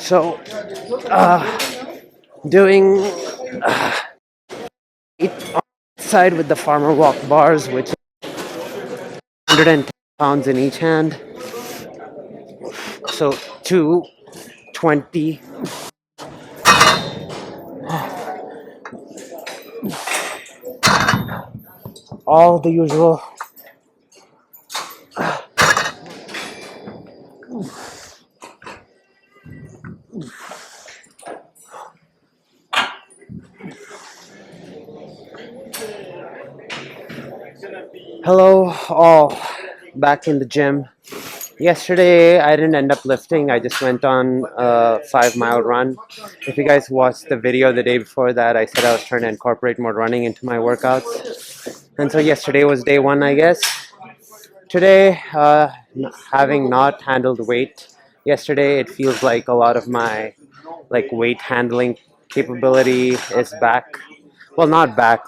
So, doing it on the side with the farmer walk bars, which is 110 pounds in each hand. So 220. All the usual. Hello, all. Back in the gym. Yesterday, I didn't end up lifting. I just went on a 5 mile run. If you guys watched the video the day before that, I said I was trying to incorporate more running into my workouts. And so yesterday was day one, I guess. Today, having not handled weight yesterday, it feels like a lot of my weight handling capability is back. Well, not back.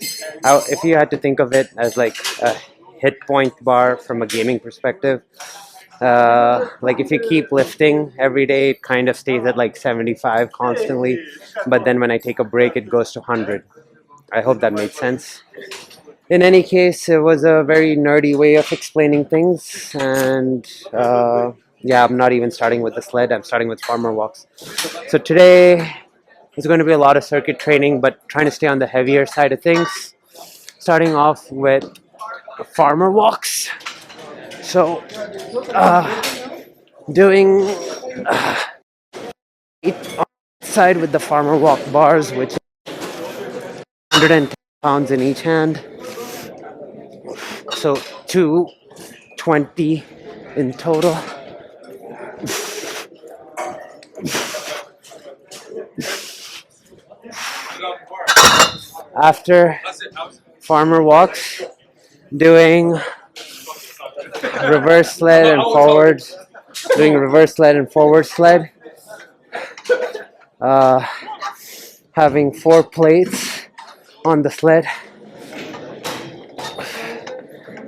If you had to think of it as like a hit point bar from a gaming perspective, if you keep lifting every day, it kind of stays at like 75 constantly. But then when I take a break, it goes to 100. I hope that made sense. In any case, it was a very nerdy way of explaining things. And yeah, I'm not even starting with the sled, I'm starting with farmer walks. So today is going to be a lot of circuit training, but trying to stay on the heavier side of things. Starting off with farmer walks. So, doing it on the side with the farmer walk bars, which is 110 pounds in each hand. So 220 in total. After farmer walks, doing reverse sled and forward, sled. Uh, Having 4 plates on the sled.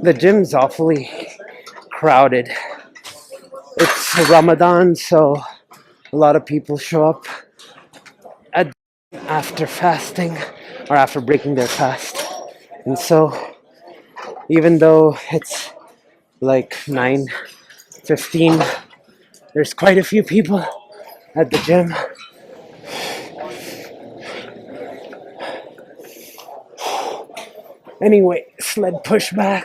The gym's awfully crowded. It's Ramadan, so a lot of people show up after fasting or after breaking their fast. And so, even though it's like 9:15, there's quite a few people at the gym. Anyway, sled pushback.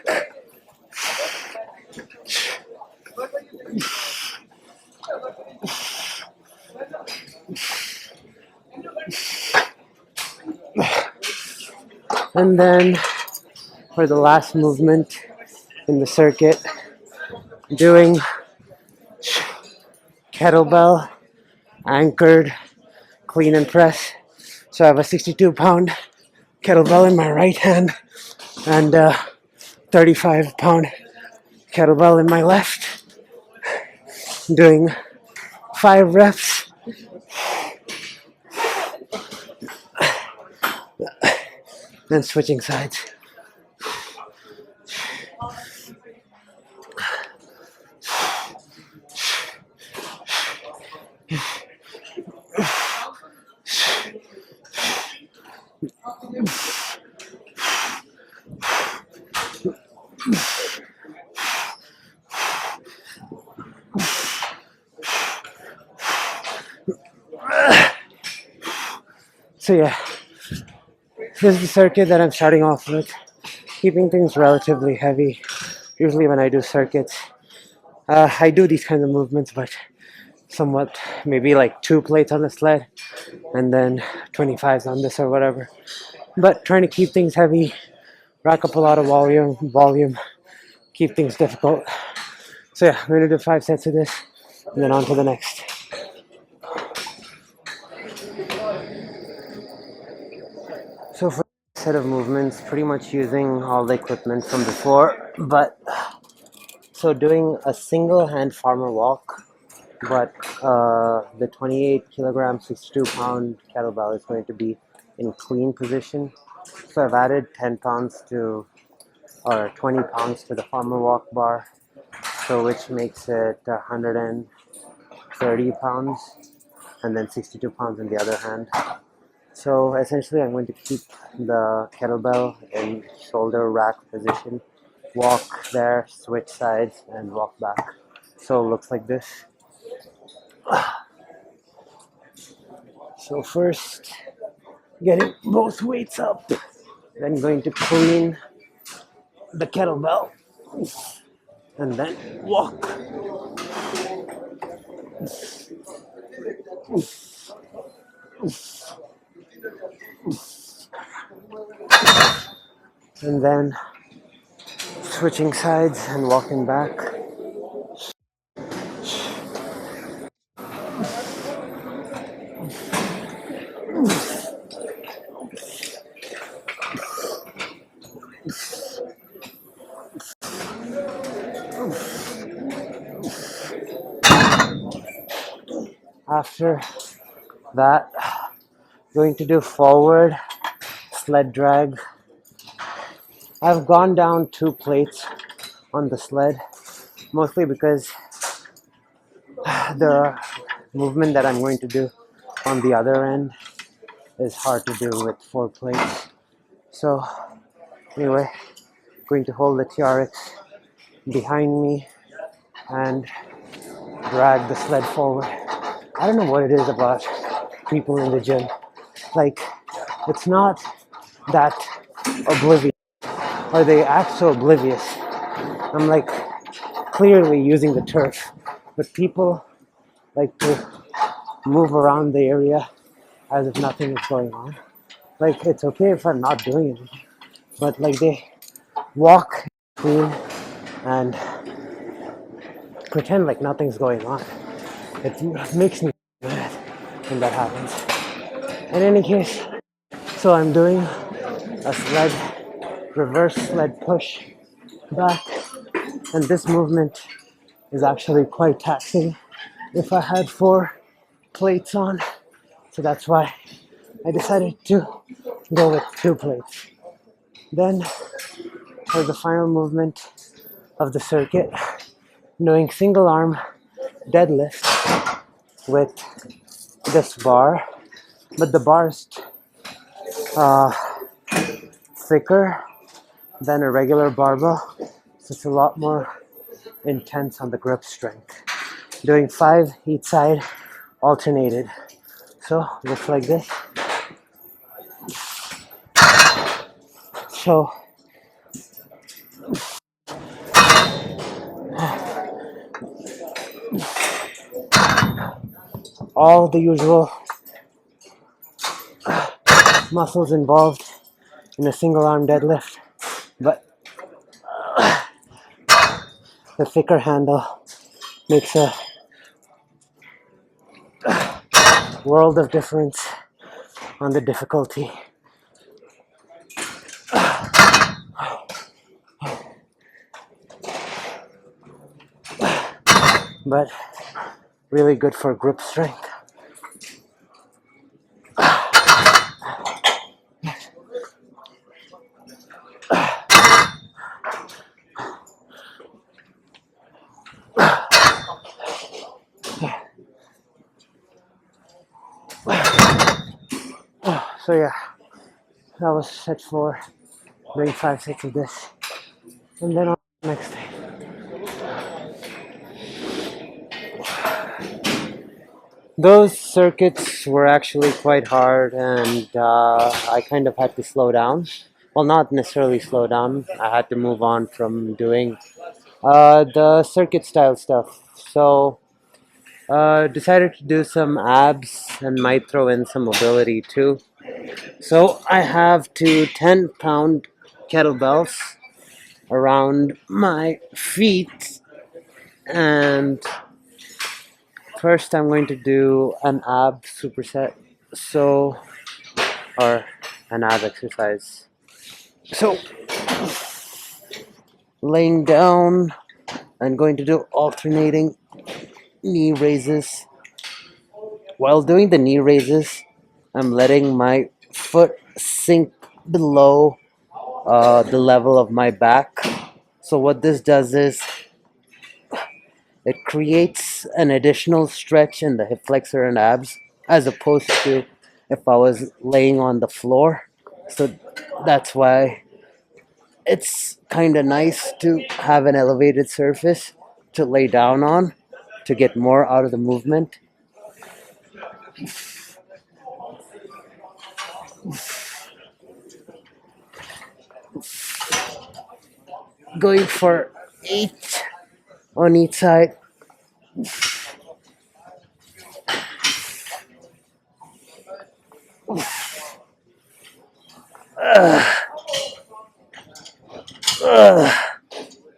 And then for the last movement in the circuit, doing kettlebell, anchored, clean and press. So I have a 62-pound kettlebell in my right hand and a 35-pound kettlebell in my left. Doing 5 reps. Then switching sides. So yeah, this is the circuit that I'm starting off with, keeping things relatively heavy. Usually when I do circuits, I do these kinds of movements, but somewhat, maybe like 2 plates on the sled and then 25s on this or whatever. But trying to keep things heavy, rack up a lot of volume, keep things difficult. So yeah, we're gonna do 5 sets of this and then on to the next. So for this set of movements, pretty much using all the equipment from before, but so doing a single hand farmer walk, but the 28 kilogram, 62-pound kettlebell is going to be in clean position. So I've added 10 pounds to, or 20 pounds to the farmer walk bar, so which makes it 130 pounds. and then 62 pounds in the other hand. So essentially I'm going to keep the kettlebell in shoulder rack position, walk there, switch sides, and walk back. So it looks like this. So first, getting both weights up, then going to clean the kettlebell, and then walk. And then switching sides and walking back. After that, going to do forward sled drag. I've gone down 2 plates on the sled, mostly because the movement that I'm going to do on the other end is hard to do with 4 plates. So anyway, going to hold the TRX behind me and drag the sled forward. I don't know what it is about people in the gym. Like, it's not that oblivious, or they act so oblivious. I'm like clearly using the turf, but people like to move around the area as if nothing is going on. Like, it's okay if I'm not doing it, but like they walk clean and pretend like nothing's going on. It makes me mad when that happens. In any case, so I'm doing a sled, reverse sled push back, and this movement is actually quite taxing if I had 4 plates on, so that's why I decided to go with 2 plates. Then for the final movement of the circuit, doing single arm deadlift with this bar, but the bar is thicker than a regular barbell, so it's a lot more intense on the grip strength. Doing 5 each side, alternated. So looks like this. So all the usual muscles involved in a single arm deadlift, but the thicker handle makes a world of difference on the difficulty. But really good for grip strength. So yeah, that was set 4, doing 5 sets of this, and then on the next thing. Those circuits were actually quite hard, and I kind of had to slow down. Well, not necessarily slow down. I had to move on from doing the circuit style stuff. So decided to do some abs and might throw in some mobility too. So I have 2 10-pound kettlebells around my feet, and first I'm going to do an ab superset, so, or an ab exercise. So laying down, I'm going to do alternating knee raises. While doing the knee raises, I'm letting my foot sink below the level of my back. So what this does is it creates an additional stretch in the hip flexor and abs. as opposed to if I was laying on the floor. So that's why it's kind of nice to have an elevated surface to lay down on to get more out of the movement. Going for 8 on each side.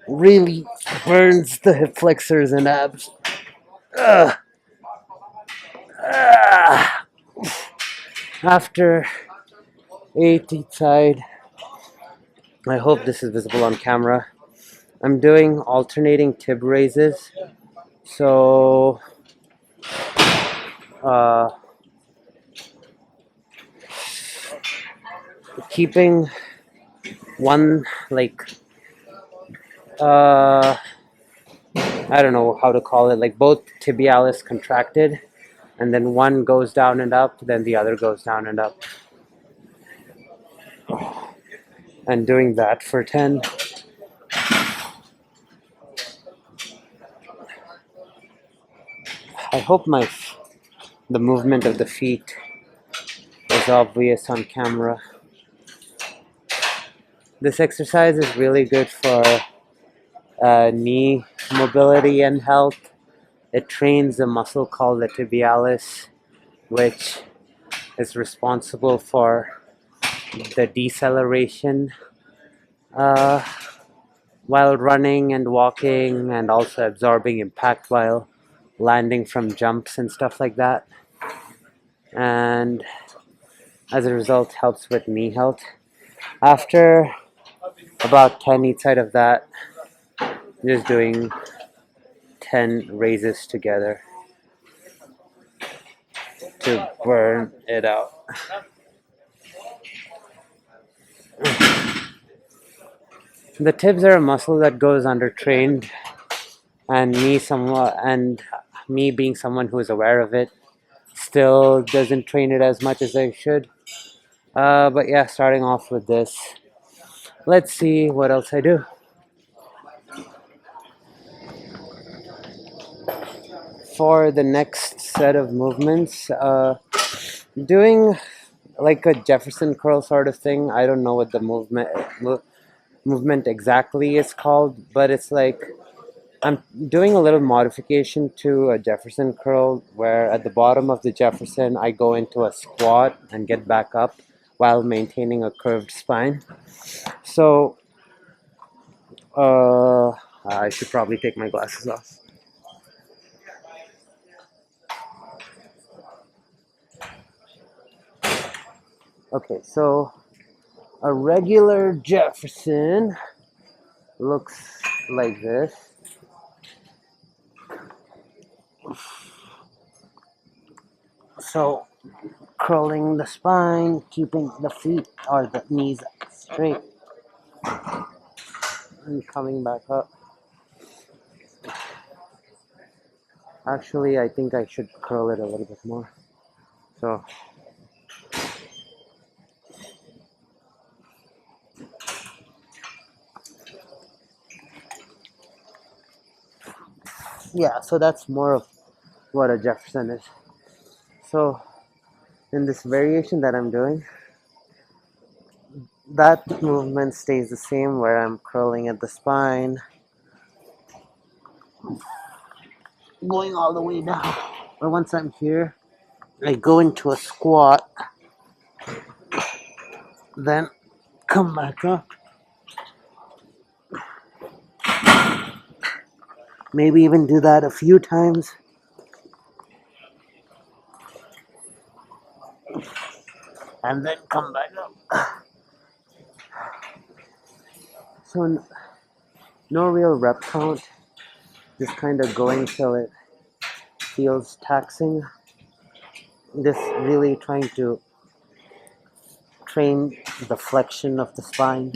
Really burns the hip flexors and abs. Ugh. Ah. After 8 each side, I hope this is visible on camera. I'm doing alternating tib raises. So, uh, keeping one, like, uh, I don't know how to call it, like both tibialis contracted, and then one goes down and up, then the other goes down and up. And doing that for 10. I hope the movement of the feet is obvious on camera. This exercise is really good for knee mobility and health. It trains a muscle called the tibialis, which is responsible for the deceleration uh, while running and walking, and also absorbing impact while landing from jumps and stuff like that. And as a result, helps with knee health. After about 10 each side of that, just doing 10 raises together to burn it out. The tibs are a muscle that goes undertrained, and me being someone who is aware of it still doesn't train it as much as I should. But yeah, starting off with this. Let's see what else I do. For the next set of movements, doing like a Jefferson curl sort of thing. I don't know what the movement exactly is called, but it's like I'm doing a little modification to a Jefferson curl where at the bottom of the Jefferson I go into a squat and get back up while maintaining a curved spine. So I should probably take my glasses off. Okay, so a regular Jefferson looks like this. So curling the spine, keeping the feet or the knees straight, and coming back up. Actually, I think I should curl it a little bit more. So, yeah, so that's more of what a Jefferson is. So, in this variation that I'm doing, that movement stays the same where I'm curling at the spine, going all the way down. But once I'm here, I go into a squat, then come back up. Maybe even do that a few times. And then come back up. So, no real rep count, just kind of going till it feels taxing. Just really trying to train the flexion of the spine.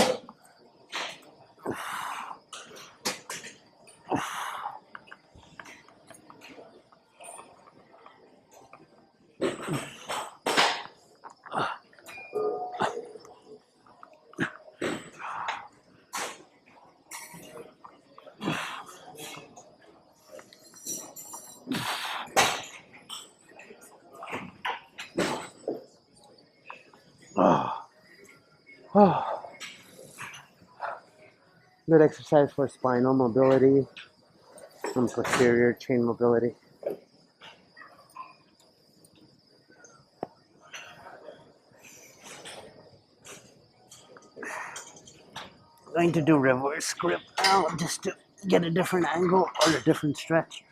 Oh, good exercise for spinal mobility and posterior chain mobility. I'm going to do reverse grip now just to get a different angle or a different stretch.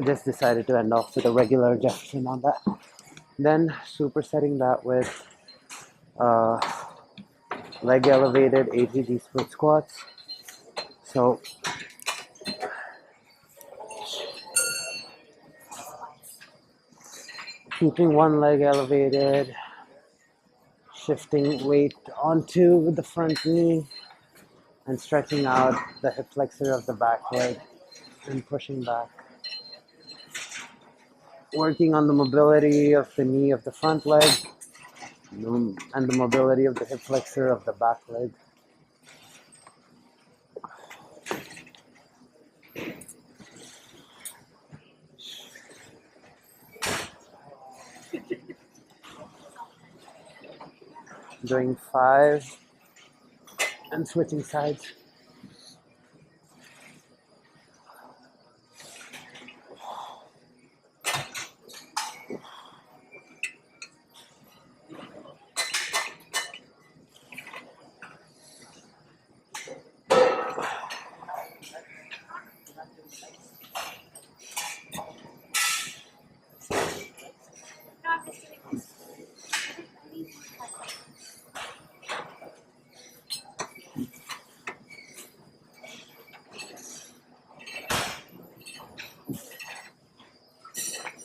Just decided to end off with a regular Jefferson on that. Then supersetting that with leg elevated ATG split squats. So keeping one leg elevated, shifting weight onto the front knee, and stretching out the hip flexor of the back leg and pushing back. Working on the mobility of the knee of the front leg and the mobility of the hip flexor of the back leg. Doing 5 and switching sides.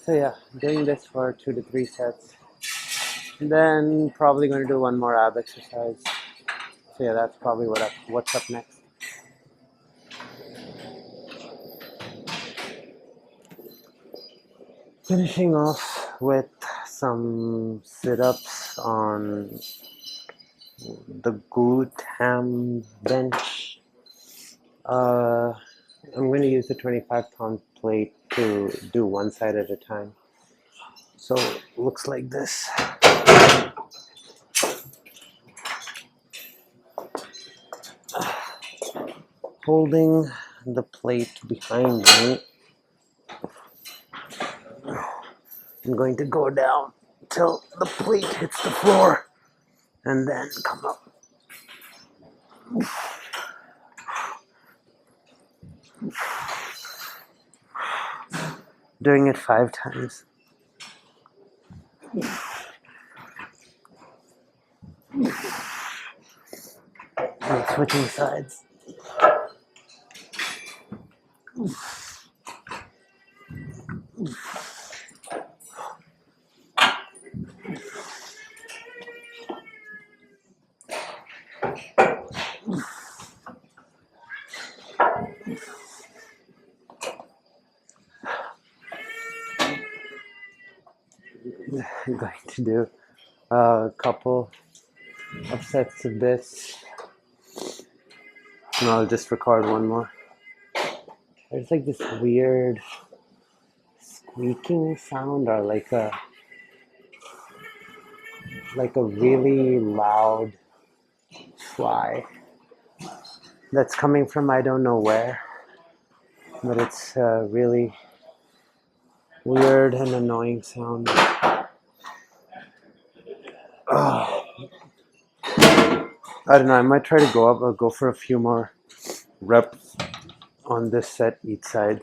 So yeah, doing this for 2 to 3 sets. And then probably going to do one more ab exercise. So yeah, that's probably what's up next. Finishing off with some sit-ups on the glute ham bench. I'm going to use the 25-pound plate to do one side at a time. So it looks like this. Holding the plate behind me, I'm going to go down till the plate hits the floor and then come up. Doing it 5 times. And switching sides. I'm going to do a couple of sets of this, and I'll just record one more. There's like this weird squeaking sound, or like a really loud fly that's coming from I don't know where, but it's a really weird and annoying sound. I don't know, I might try to go up or go for a few more reps on this set each side,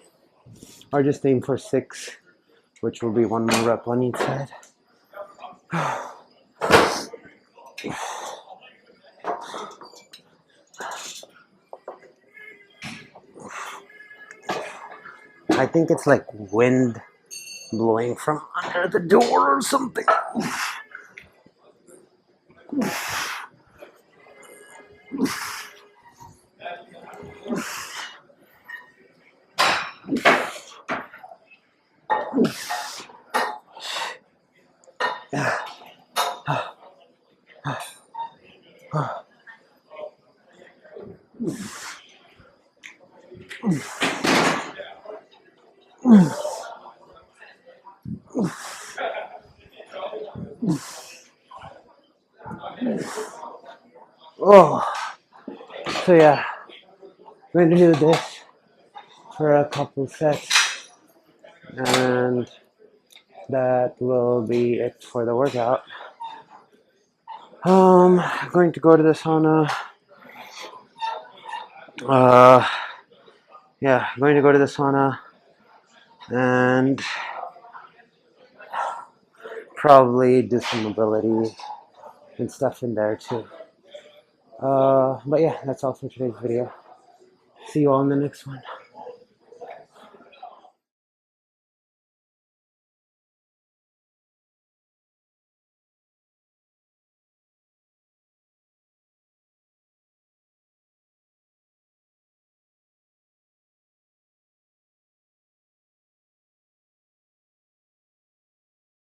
or just aim for 6, which will be one more rep on each side. I think it's like wind blowing from under the door or something. Oh, so yeah, I'm going to do this for a couple sets, and that will be it for the workout. I'm going to go to the sauna. Yeah, I'm going to go to the sauna and probably do some mobility and stuff in there too. But yeah, that's all for today's video. See you all in the next one.